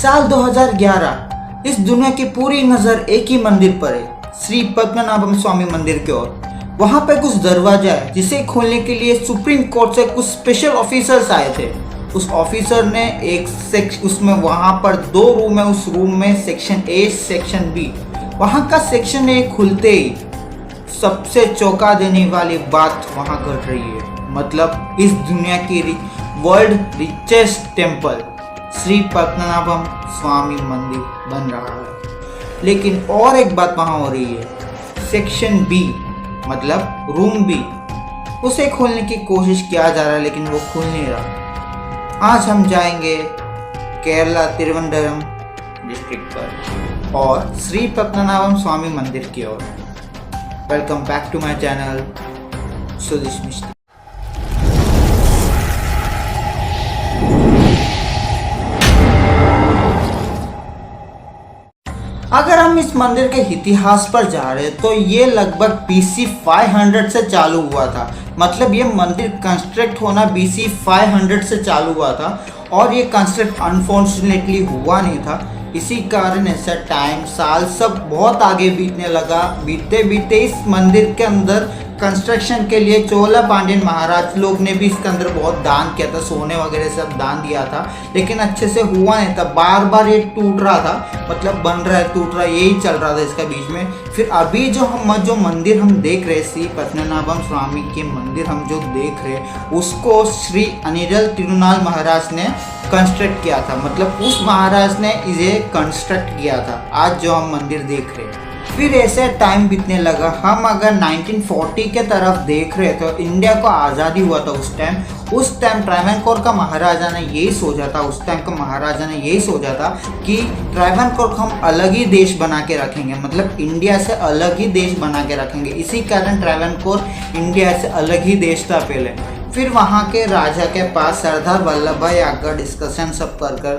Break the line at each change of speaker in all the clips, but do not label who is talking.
साल 2011 इस दुनिया की पूरी नजर एक ही मंदिर पर है, श्री पद्मनाभम स्वामी मंदिर की ओर। वहां पे कुछ दरवाजा है जिसे खोलने के लिए सुप्रीम कोर्ट से कुछ स्पेशल ऑफिसर्स आए थे। उस ऑफिसर ने उसमें वहां पर 2 रूम है, उस रूम में सेक्शन ए सेक्शन बी। वहां का सेक्शन ए खुलते ही सबसे चौंका देने वाली बात वहां घट रही है। मतलब इस दुनिया की world richest temple Shri Padmanabham Swamy मंदिर बन रहा है। लेकिन और एक बात वहां हो रही है, सेक्शन बी मतलब रूम बी, उसे खोलने की कोशिश किया जा रहा है लेकिन वो खुल नहीं रहा। आज हम जाएंगे केरला तिरुवनंतपुरम डिस्ट्रिक्ट पर और श्री पद्मनाभम स्वामी मंदिर की ओर। Welcome back to my channel Sudesh Mistry. अगर हम इस मंदिर के इतिहास पर जा रहे हैं तो ये लगभग BC 500 से चालू हुआ था। मतलब ये मंदिर कंस्ट्रक्ट होना BC 500 से चालू हुआ था और ये कंस्ट्रक्ट अनफॉर्चुनेटली हुआ नहीं था। इसी कारण ऐसा टाइम साल सब बहुत आगे बीतने लगा। बीतते बीतते इस मंदिर के अंदर कंस्ट्रक्शन के लिए चोला पांड्यन महाराज लोग ने भी इसके अंदर बहुत दान किया था, सोने वगैरह सब दान दिया था, लेकिन अच्छे से हुआ नहीं था। बार बार ये टूट रहा था, मतलब बन रहा है टूट रहा है, यही चल रहा था इसका बीच में। फिर अभी जो मंदिर हम देख रहे श्री पद्मनाभम स्वामी के मंदिर हम जो देख रहे उसको श्री अनिरुद्ध तिरुनाल महाराज ने कंस्ट्रक्ट किया था। मतलब उस महाराज ने इसे कंस्ट्रक्ट किया था आज जो हम मंदिर देख रहे हैं। फिर ऐसे टाइम बीतने लगा। हम अगर 1940 के तरफ देख रहे तो इंडिया को आज़ादी हुआ था उस टाइम ट्रावनकोर का महाराजा ने यही सोचा था, उस टाइम का महाराजा ने यही सोचा था कि ट्रावनकोर को हम अलग ही देश बना के रखेंगे, मतलब इंडिया से अलग ही देश बना के रखेंगे। इसी कारण ट्रावनकोर इंडिया से अलग ही देश था पहले। फिर वहाँ के राजा के पास सरदार वल्लभ भाई आकर डिस्कशन सब कर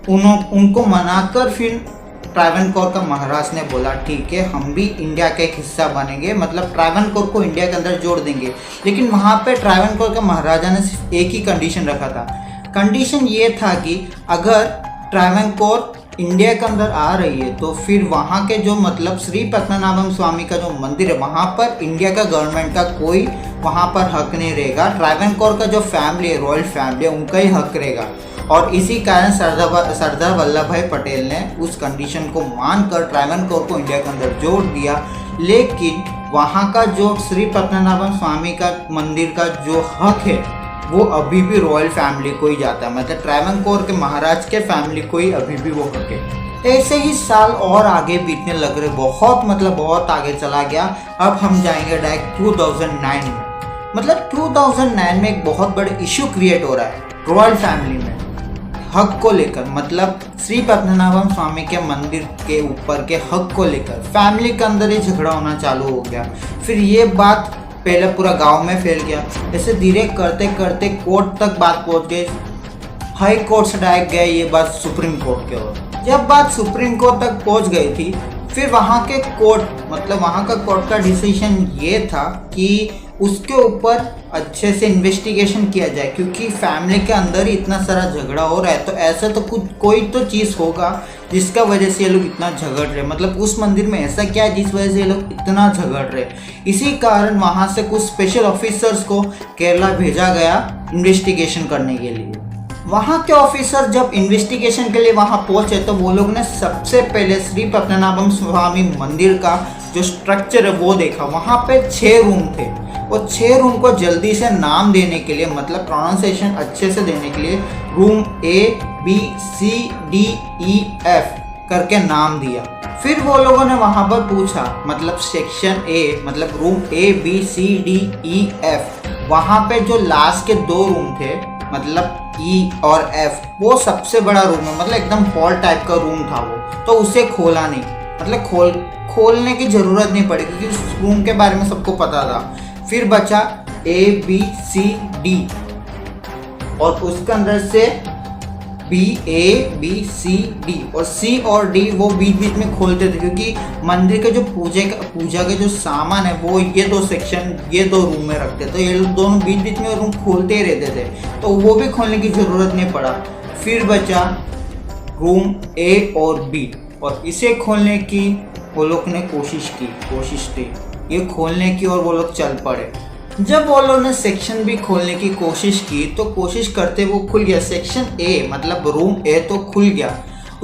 उनको मनाकर फिर ट्रावनकोर का महाराज ने बोला ठीक है हम भी इंडिया का एक हिस्सा बनेंगे, मतलब ट्रावनकोर को इंडिया के अंदर जोड़ देंगे। लेकिन वहाँ पे ट्रावनकोर का महाराजा ने सिर्फ एक ही कंडीशन रखा था। कंडीशन ये था कि अगर ट्रावनकोर इंडिया के अंदर आ रही है तो फिर वहाँ के जो मतलब श्री पद्मनाभम स्वामी का जो मंदिर है वहाँ पर इंडिया का गवर्नमेंट का कोई वहाँ पर हक नहीं रहेगा। ट्रावनकोर का जो फैमिली है, रॉयल फैमिली है, उनका ही हक रहेगा। और इसी कारण सरदार वल्लभ भाई पटेल ने उस कंडीशन को मानकर ट्रावनकोर को इंडिया के अंदर जोड़ दिया। लेकिन वहाँ का जो श्री पद्मनाभम स्वामी का मंदिर का जो हक है वो अभी भी रॉयल फैमिली को ही जाता है, मतलब ट्रावनकोर के महाराज के फैमिली को ही अभी भी वो हक है। ऐसे ही साल और आगे बीतने लग रहे, बहुत आगे चला गया। अब हम जाएंगे डायरेक्ट 2009 में। मतलब 2009 में एक बहुत बड़े इशू क्रिएट हो रहा है रॉयल फैमिली में हक को लेकर। मतलब श्री पद्मनाभम स्वामी के मंदिर के ऊपर के हक को लेकर फैमिली के अंदर ही झगड़ा होना चालू हो गया। फिर ये बात पहले पूरा गांव में फैल गया। ऐसे धीरे करते करते कोर्ट तक बात पहुंच गई। हाई कोर्ट से डायरेक्ट गए ये बात सुप्रीम कोर्ट के ओर। जब बात सुप्रीम कोर्ट तक पहुंच गई थी फिर वहाँ के कोर्ट मतलब वहाँ का कोर्ट का डिसीजन ये था कि उसके ऊपर अच्छे से इन्वेस्टिगेशन किया जाए, क्योंकि फैमिली के अंदर ही इतना सारा झगड़ा हो रहा है तो ऐसा तो कोई तो चीज़ होगा जिसका वजह से ये लोग इतना झगड़ रहे। मतलब उस मंदिर में ऐसा क्या है जिस वजह से ये लोग इतना झगड़ रहे। इसी कारण वहाँ से कुछ स्पेशल ऑफिसर्स को केरला भेजा गया इन्वेस्टिगेशन करने के लिए। वहाँ के ऑफिसर जब इन्वेस्टिगेशन के लिए वहाँ पहुँचे तो वो लोग ने सबसे पहले श्री पद्मनाभम स्वामी मंदिर का जो स्ट्रक्चर है वो देखा। वहाँ पे 6 रूम थे। वो 6 रूम को जल्दी से नाम देने के लिए, मतलब प्रोनाउंसिएशन अच्छे से देने के लिए रूम ABCDEF करके नाम दिया। फिर वो लोगों ने वहाँ पर पूछा, मतलब सेक्शन A मतलब रूम ABCDEF, वहाँ पे जो लास्ट के 2 रूम थे मतलब E और F, वो सबसे बड़ा रूम है, मतलब एकदम हॉल टाइप का रूम था वो, तो उसे खोला नहीं। मतलब खोलने की ज़रूरत नहीं पड़ी क्योंकि उस रूम के बारे में सबको पता था। फिर बचा ABCD और उसके अंदर से ABCD और C और D वो बीच बीच में खोलते थे, क्योंकि मंदिर के जो पूजा के जो सामान है वो ये 2 सेक्शन ये 2 रूम में रखते, तो ये लोग दोनों बीच बीच में रूम खोलते ही रहते थे, तो वो भी खोलने की ज़रूरत नहीं पड़ा। फिर बचा रूम ए और बी, और इसे खोलने की वो लोग ने कोशिश थी ये खोलने की, और वो लोग चल पड़े। जब वो लोग ने सेक्शन बी खोलने की कोशिश की तो कोशिश करते वो खुल गया। सेक्शन ए मतलब रूम ए तो खुल गया।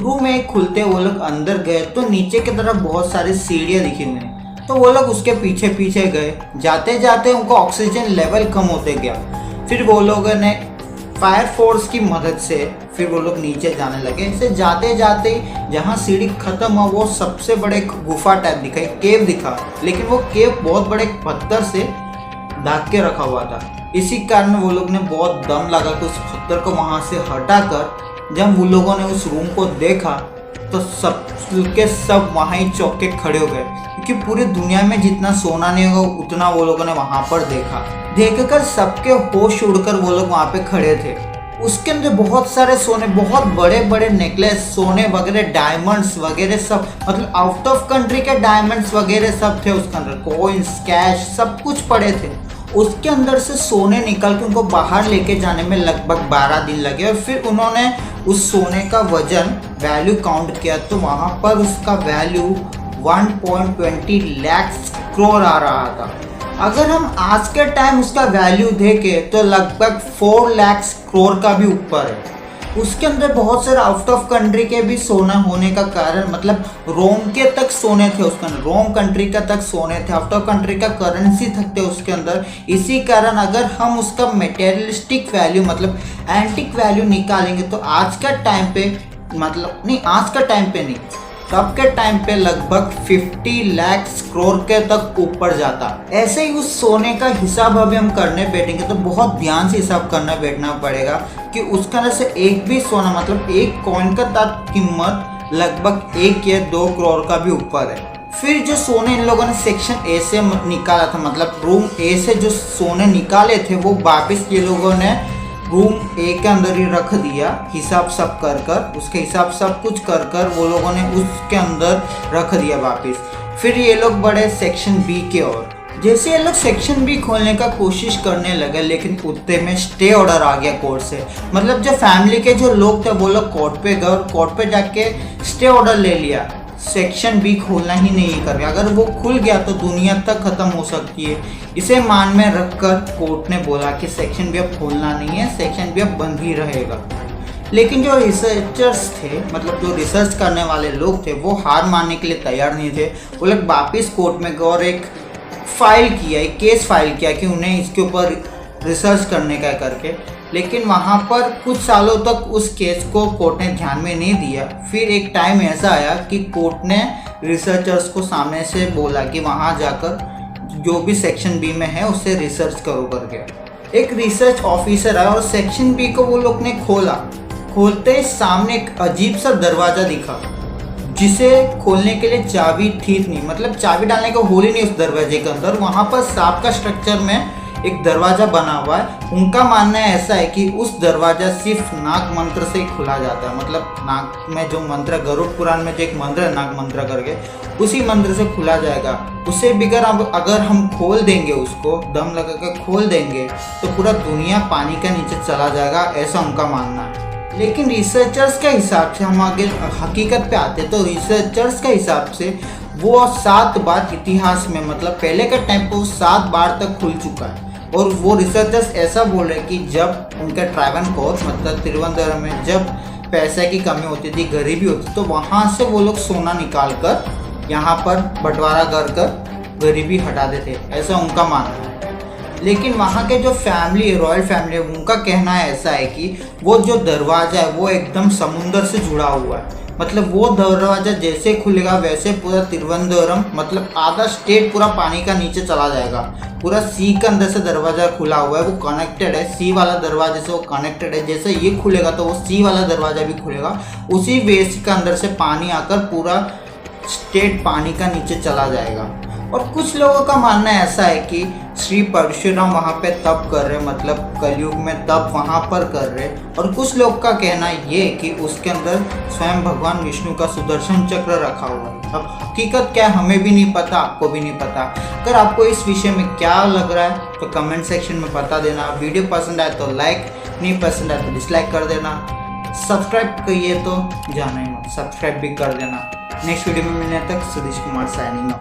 रूम ए खुलते वो लोग अंदर गए तो नीचे की तरफ बहुत सारी सीढ़ियाँ दिखी उन्हें, तो वो लोग उसके पीछे पीछे गए। जाते जाते उनको ऑक्सीजन लेवल कम होते गया। फिर वो लोगों ने फायर फोर्स की मदद से फिर वो लोग नीचे जाने लगे। ऐसे जाते जाते जहाँ सीढ़ी खत्म हुआ वो सबसे बड़े गुफा टाइप दिखा, केव दिखा, लेकिन वो केव बहुत बड़े पत्थर से ढक के रखा हुआ था। इसी कारण वो लोग ने बहुत दम लगा कि उस पत्थर को वहाँ से हटाकर जब वो लोगों ने उस रूम को देखा तो सब के सब वहाँ ही चौंक के खड़े हो गए, क्योंकि पूरी दुनिया में जितना सोना नहीं होगा उतना वो लोगों ने वहाँ पर देखा। देखकर सबके होश उड़कर वो लोग वहाँ पे खड़े थे। उसके अंदर बहुत सारे सोने, बहुत बड़े बड़े नेकलेस, सोने वगैरह, डायमंड्स वगैरह सब, मतलब आउट ऑफ कंट्री के डायमंड्स वगैरह सब थे उसके अंदर। कॉइन्स, कैश सब कुछ पड़े थे। उसके अंदर से सोने निकल के उनको बाहर लेके जाने में लगभग 12 दिन लगे, और फिर उन्होंने उस सोने का वजन वैल्यू काउंट किया तो वहाँ पर उसका वैल्यू 1.20 लाख करोड़ आ रहा था। अगर हम आज के टाइम उसका वैल्यू देखें तो लगभग 4 लाख करोड़ का भी ऊपर है। उसके अंदर बहुत सारे आउट ऑफ कंट्री के भी सोना होने का कारण, मतलब रोम के तक सोने थे उसके अंदर, रोम कंट्री का तक सोने थे, आउट ऑफ कंट्री का करेंसी तक थे उसके अंदर। इसी कारण अगर हम उसका मटेरियलिस्टिक वैल्यू मतलब एंटिक वैल्यू निकालेंगे तो आज का टाइम पे, मतलब नहीं आज का टाइम पे नहीं, तब के टाइम पे लगभग 50 लाख करोड़ के तक ऊपर जाता। ऐसे ही उस सोने का हिसाब अभी हम करने बैठेंगे तो बहुत ध्यान से हिसाब करना बैठना पड़ेगा कि उसके अंदर से एक भी सोना, मतलब एक कॉइन का कीमत लगभग 1 या 2 करोड़ का भी ऊपर है। फिर जो सोने इन लोगों ने सेक्शन ए से निकाला था, मतलब रूम ए से जो सोने निकाले थे वो वापस ये लोगों ने रूम ए के अंदर ही रख दिया, हिसाब सब कर कर, उसके हिसाब सब कुछ कर कर वो लोगों ने उसके अंदर रख दिया वापस। फिर ये लोग बढ़े सेक्शन बी के ओर। जैसे ये लोग सेक्शन बी खोलने का कोशिश करने लगे, लेकिन उतने में स्टे ऑर्डर आ गया कोर्ट से। मतलब जो फैमिली के जो लोग थे वो लोग कोर्ट पे गए और कोर्ट पे जाके स्टे ऑर्डर ले लिया, सेक्शन बी खोलना ही नहीं कर रहे। अगर वो खुल गया तो दुनिया तक खत्म हो सकती है। इसे मान में रखकर कोर्ट ने बोला कि सेक्शन बी अब खोलना नहीं है, सेक्शन बी अब बंद ही रहेगा। लेकिन जो रिसर्चर्स थे, मतलब जो रिसर्च करने वाले लोग थे, वो हार मानने के लिए तैयार नहीं थे। वो लोग वापिस कोर्ट में गए और एक केस फाइल किया कि उन्हें इसके ऊपर रिसर्च करने का करके। लेकिन वहाँ पर कुछ सालों तक उस केस को कोर्ट ने ध्यान में नहीं दिया। फिर एक टाइम ऐसा आया कि कोर्ट ने रिसर्चर्स को सामने से बोला कि वहाँ जाकर जो भी सेक्शन बी में है उससे रिसर्च करो करके। एक रिसर्च ऑफिसर आया और सेक्शन बी को वो लोग ने खोला। खोलते सामने एक अजीब सा दरवाज़ा दिखा जिसे खोलने के लिए चाबी ठीक नहीं, मतलब चाबी डालने का होल ही नहीं उस दरवाजे के अंदर। वहाँ पर सांप का स्ट्रक्चर में एक दरवाज़ा बना हुआ है। उनका मानना ऐसा है कि उस दरवाज़ा सिर्फ नाग मंत्र से ही खुला जाता है, मतलब नाग में जो मंत्र, गरुड़ पुराण में जो एक मंत्र है नाग मंत्र करके, उसी मंत्र से खुला जाएगा। उसे बिगर अगर हम खोल देंगे, उसको दम लगा कर खोल देंगे तो पूरा दुनिया पानी के नीचे चला जाएगा, ऐसा उनका मानना है। लेकिन रिसर्चर्स के हिसाब से हम आगे हकीकत पे आते तो रिसर्चर्स के हिसाब से वो 7 बार इतिहास में, मतलब पहले के टाइम पे वो 7 बार तक खुल चुका है। और वो रिसर्चर्स ऐसा बोल रहे हैं कि जब उनके ट्राइवेंकोर मतलब तिरुवनंतपुरम में जब पैसे की कमी होती थी, गरीबी होती, तो वहाँ से वो लोग सोना निकाल कर यहाँ पर बंटवारा कर कर गरीबी हटाते थे, ऐसा उनका मानना है। लेकिन वहाँ के जो फैमिली, रॉयल फैमिली, उनका कहना ऐसा है कि वो जो दरवाज़ा है वो एकदम समुंदर से जुड़ा हुआ है। मतलब वो दरवाज़ा जैसे खुलेगा वैसे पूरा तिरुवनंतपुरम, मतलब आधा स्टेट पूरा पानी का नीचे चला जाएगा। पूरा सी के अंदर से दरवाज़ा खुला हुआ है, वो कनेक्टेड है, सी वाला दरवाजे से वो कनेक्टेड है। जैसे ये खुलेगा तो वो सी वाला दरवाज़ा भी खुलेगा, उसी वेस्ट के अंदर से पानी आकर पूरा स्टेट पानी का नीचे चला जाएगा। और कुछ लोगों का मानना ऐसा है कि श्री परशुराम वहाँ पे तप कर रहे, मतलब कलयुग में तप वहाँ पर कर रहे। और कुछ लोग का कहना ये है कि उसके अंदर स्वयं भगवान विष्णु का सुदर्शन चक्र रखा हुआ है। अब हकीकत क्या है हमें भी नहीं पता, आपको भी नहीं पता। अगर आपको इस विषय में क्या लग रहा है तो कमेंट सेक्शन में बता देना। वीडियो पसंद आए तो लाइक, नहीं पसंद आए तो डिसलाइक कर देना। सब्सक्राइब किए तो जाना ही मत, सब्सक्राइब भी कर देना। नेक्स्ट वीडियो में मिलने तक सुधीश कुमार साइनिंग ऑफ।